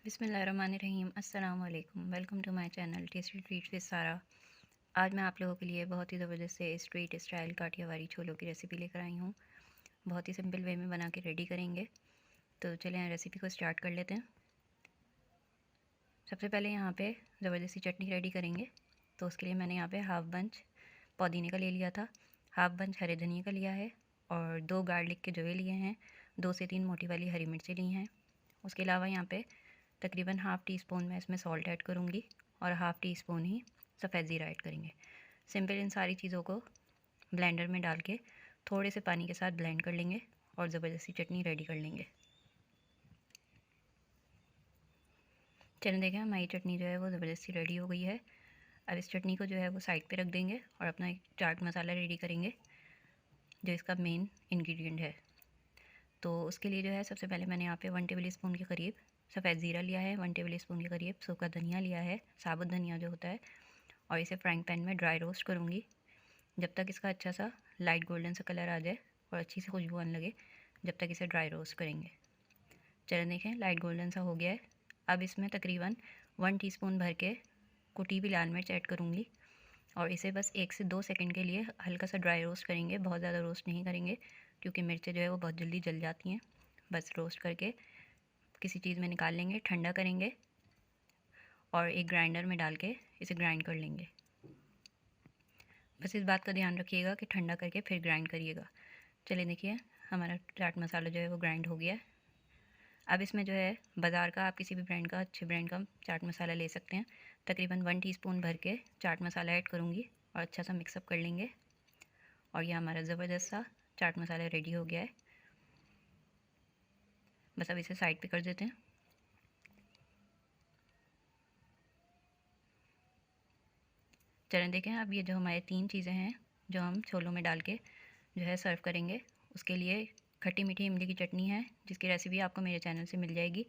बिस्मिल्लाहिर्रहमानिर्रहीम अस्सलाम वालेकुम। Welcome to my channel tasty treats with Sara. आज मैं आप लोगों के लिए बहुत ही ज़बरदस्त से स्ट्रीट स्टाइल काठियावाड़ी छोलों की रेसिपी लेकर आई हूँ। बहुत ही सिंपल वे में बना के रेडी करेंगे। तो चलें रेसिपी को स्टार्ट कर लेते हैं। सबसे पहले यहाँ पे ज़बरदस्ती चटनी रेडी करेंगे। तो उसके लिए मैंने यहाँ पे हाफ़ बंच पुदीने का ले लिया था, हाफ़ बंच हरे धनिया का लिया है और 2 गार्लिक के जवे लिए हैं, 2 से 3 मोटी वाली हरी मिर्चें ली हैं। उसके अलावा यहाँ पे तकरीबन हाफ़ टी स्पून मैं इसमें सॉल्ट ऐड करूँगी और हाफ़ टी स्पून ही सफ़ेद ज़ीरा ऐड करेंगे। सिंपल इन सारी चीज़ों को ब्लेंडर में डाल के थोड़े से पानी के साथ ब्लेंड कर लेंगे और ज़बरदस्ती चटनी रेडी कर लेंगे। चलिए देखें हमारी चटनी जो है वो ज़बरदस्ती रेडी हो गई है। अब इस चटनी को जो है वो साइड पे रख देंगे और अपना एक चाट मसाला रेडी करेंगे जो इसका मेन इंग्रेडिएंट है। तो उसके लिए जो है सबसे पहले मैंने यहाँ पे 1 टेबल स्पून के करीब सफ़ेद ज़ीरा लिया है, 1 टेबल स्पून के करीब सूखा धनिया लिया है, साबुत धनिया जो होता है, और इसे फ्राइंग पैन में ड्राई रोस्ट करूँगी जब तक इसका अच्छा सा लाइट गोल्डन सा कलर आ जाए और अच्छी सी खुशबू आने लगे, जब तक इसे ड्राई रोस्ट करेंगे। चलिए देखें लाइट गोल्डन सा हो गया है। अब इसमें तकरीबन 1 टीस्पून भर के कुटी हुई लाल मिर्च ऐड करूँगी और इसे बस 1 से 2 सेकंड के लिए हल्का सा ड्राई रोस्ट करेंगे। बहुत ज़्यादा रोस्ट नहीं करेंगे क्योंकि मिर्चें जो है वो बहुत जल्दी जल जाती हैं। बस रोस्ट करके किसी चीज़ में निकाल लेंगे, ठंडा करेंगे और एक ग्राइंडर में डाल के इसे ग्राइंड कर लेंगे। बस इस बात का ध्यान रखिएगा कि ठंडा करके फिर ग्राइंड करिएगा। चलिए देखिए हमारा चाट मसाला जो है वो ग्राइंड हो गया है। अब इसमें जो है बाज़ार का आप किसी भी ब्रांड का, अच्छे ब्रांड का चाट मसाला ले सकते हैं। तकरीबन 1 टीस्पून भर के चाट मसाला ऐड करूँगी और अच्छा सा मिक्सअप कर लेंगे और यह हमारा ज़बरदस्त सा चाट मसाला रेडी हो गया है। बस अब इसे साइड पे कर देते हैं। चलें देखें अब ये जो हमारे 3 चीज़ें हैं जो हम छोलों में डाल के जो है सर्व करेंगे, उसके लिए खट्टी मीठी इमली की चटनी है जिसकी रेसिपी आपको मेरे चैनल से मिल जाएगी।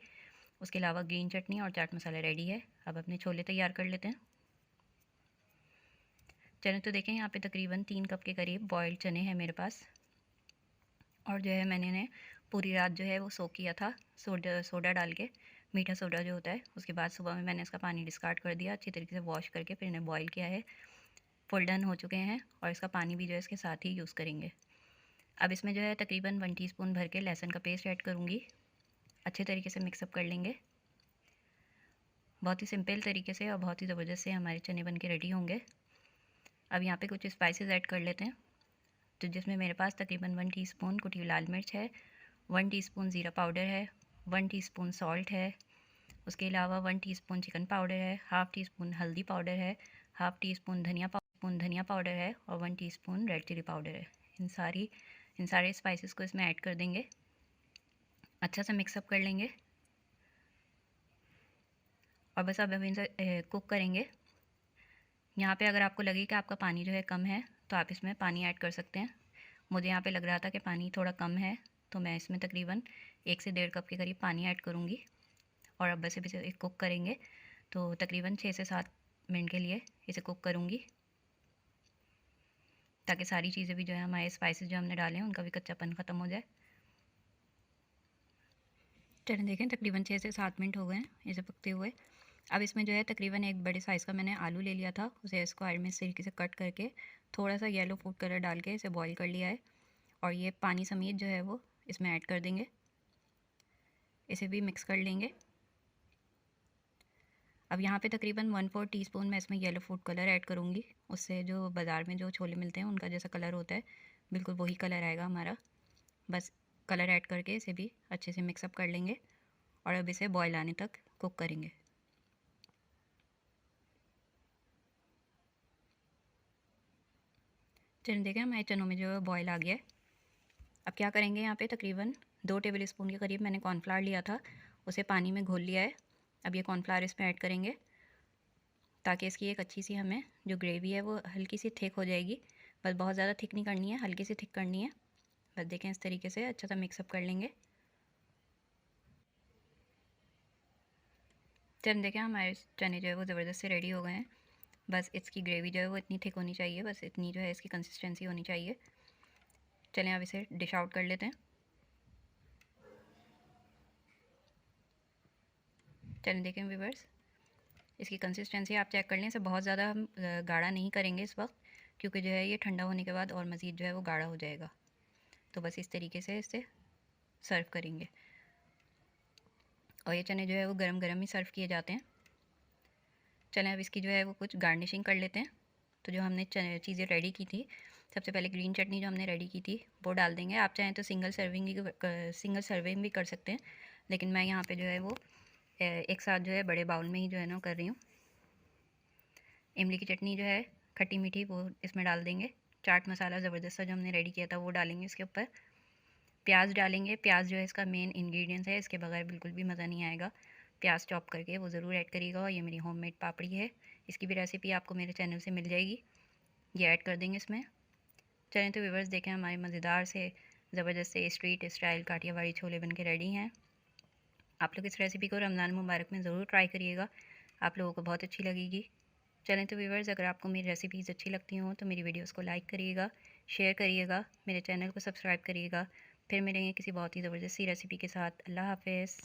उसके अलावा ग्रीन चटनी और चाट मसाला रेडी है। अब अपने छोले तैयार कर लेते हैं। चलें तो देखें यहाँ पे तकरीबन 3 कप के करीब बॉयल्ड चने हैं मेरे पास और जो है मैंने इन्हें पूरी रात जो है वो सोक किया था सोडा डाल के, मीठा सोडा जो होता है। उसके बाद सुबह में मैंने इसका पानी डिस्कार्ड कर दिया, अच्छी तरीके से वॉश करके फिर इन्हें बॉयल किया है। फुल डन हो चुके हैं और इसका पानी भी जो है इसके साथ ही यूज़ करेंगे। अब इसमें जो है तकरीबन 1 टीस्पून भर के लहसुन का पेस्ट ऐड करूँगी। अच्छे तरीके से मिक्सअप कर लेंगे। बहुत ही सिंपल तरीके से और बहुत ही ज़बरदस्त से हमारे चने बन के रेडी होंगे। अब यहाँ पे कुछ स्पाइसेस ऐड कर लेते हैं। तो जिसमें मेरे पास तकरीबन 1 टीस्पून कुटी हुई लाल मिर्च है, 1 टीस्पून ज़ीरा पाउडर है, 1 टीस्पून सॉल्ट है। उसके अलावा 1 टीस्पून चिकन पाउडर है, हाफ़ टी स्पून हल्दी पाउडर है, हाफ़ टी स्पून धनिया पाउडर है और 1 टीस्पून रेड चिली पाउडर है। इन सारे स्पाइसेस को इसमें ऐड कर देंगे, अच्छा सा मिक्सअप कर लेंगे और बस अब इसे कुक करेंगे। यहाँ पे अगर आपको लगे कि आपका पानी जो है कम है तो आप इसमें पानी ऐड कर सकते हैं। मुझे यहाँ पे लग रहा था कि पानी थोड़ा कम है तो मैं इसमें तकरीबन 1 से 1.5 कप के करीब पानी ऐड करूँगी और अब बस इसे कुक करेंगे। तो तकरीबन 6 से 7 मिनट के लिए इसे कुक करूँगी ताकि सारी चीज़ें भी जो है हमारे स्पाइसेस जो हमने डाले हैं उनका भी कच्चापन ख़त्म हो जाए। चलें देखें तकरीबन 6 से 7 मिनट हो गए हैं इसे पकते हुए। अब इसमें जो है तकरीबन एक बड़े साइज़ का मैंने आलू ले लिया था, उसे स्क्वायर में इस तरीके से कट करके थोड़ा सा येलो फूड कलर डाल के इसे बॉईल कर लिया है और ये पानी समेत जो है वो इसमें ऐड कर देंगे। इसे भी मिक्स कर लेंगे। अब यहाँ पे तकरीबन 1/4 टीस्पून मैं इसमें येलो फूड कलर ऐड करूँगी। उससे जो बाज़ार में जो छोले मिलते हैं उनका जैसा कलर होता है बिल्कुल वही कलर आएगा हमारा। बस कलर ऐड करके इसे भी अच्छे से मिक्सअप कर लेंगे और अब इसे बॉयल आने तक कुक करेंगे। चलिए देखें हमारे चनों में जो है बॉयल आ गया है। अब क्या करेंगे, यहाँ पे तकरीबन 2 टेबल स्पून के करीब मैंने कॉर्नफ्लावर लिया था, उसे पानी में घोल लिया है। अब ये कॉर्नफ्लावर इसमें ऐड करेंगे ताकि इसकी एक अच्छी सी हमें जो ग्रेवी है वो हल्की सी थिक हो जाएगी। बस बहुत ज़्यादा थिक नहीं करनी है, हल्की सी थिक करनी है। बस देखें इस तरीके से अच्छा सा मिक्सअप कर लेंगे। चल देखें हमारे चने जो है वो ज़बरदस्त से रेडी हो गए हैं। बस इसकी ग्रेवी जो है वो इतनी थिक होनी चाहिए, बस इतनी जो है इसकी कंसिस्टेंसी होनी चाहिए। चलें अब इसे डिश आउट कर लेते हैं। चलें देखें व्यूअर्स, इसकी कंसिस्टेंसी आप चेक कर लें। इसे बहुत ज़्यादा हम गाढ़ा नहीं करेंगे इस वक्त, क्योंकि जो है ये ठंडा होने के बाद और मज़ीद जो है वो गाढ़ा हो जाएगा। तो बस इस तरीके से इसे सर्व करेंगे। और ये चने जो है वो गरम गरम ही सर्व किए जाते हैं। चलें अब इसकी जो है वो कुछ गार्निशिंग कर लेते हैं। तो जो हमने चीज़ें रेडी की थी, सबसे पहले ग्रीन चटनी जो हमने रेडी की थी वो डाल देंगे। आप चाहें तो सिंगल सर्विंग भी कर सकते हैं, लेकिन मैं यहाँ पे जो है वो एक साथ जो है बड़े बाउल में ही जो है ना कर रही हूँ। इमली की चटनी जो है खट्टी मीठी वो इसमें डाल देंगे। चाट मसाला ज़बरदस्त सा जो हमने रेडी किया था वो डालेंगे इसके ऊपर। प्याज डालेंगे। प्याज जो है इसका मेन इंग्रेडिएंट है, इसके बगैर बिल्कुल भी मज़ा नहीं आएगा। प्याज चॉप करके वो ज़रूर ऐड करिएगा। और ये मेरी होममेड पापड़ी है, इसकी भी रेसिपी आपको मेरे चैनल से मिल जाएगी, ये ऐड कर देंगे इसमें। चलें तो व्यूअर्स देखें, हमारे मज़ेदार से ज़बरदस्त से स्ट्रीट स्टाइल काठियावाड़ी छोले बन के रेडी हैं। आप लोग इस रेसिपी को रमज़ान मुबारक में ज़रूर ट्राई करिएगा, आप लोगों को बहुत अच्छी लगेगी। चलें तो व्यूअर्स, अगर आपको मेरी रेसिपीज़ अच्छी लगती हों तो मेरी वीडियोस को लाइक करिएगा, शेयर करिएगा, मेरे चैनल को सब्सक्राइब करिएगा। फिर मिलेंगे किसी बहुत ही ज़बरदस्त सी रेसिपी के साथ। अल्लाह हाफ़िज़।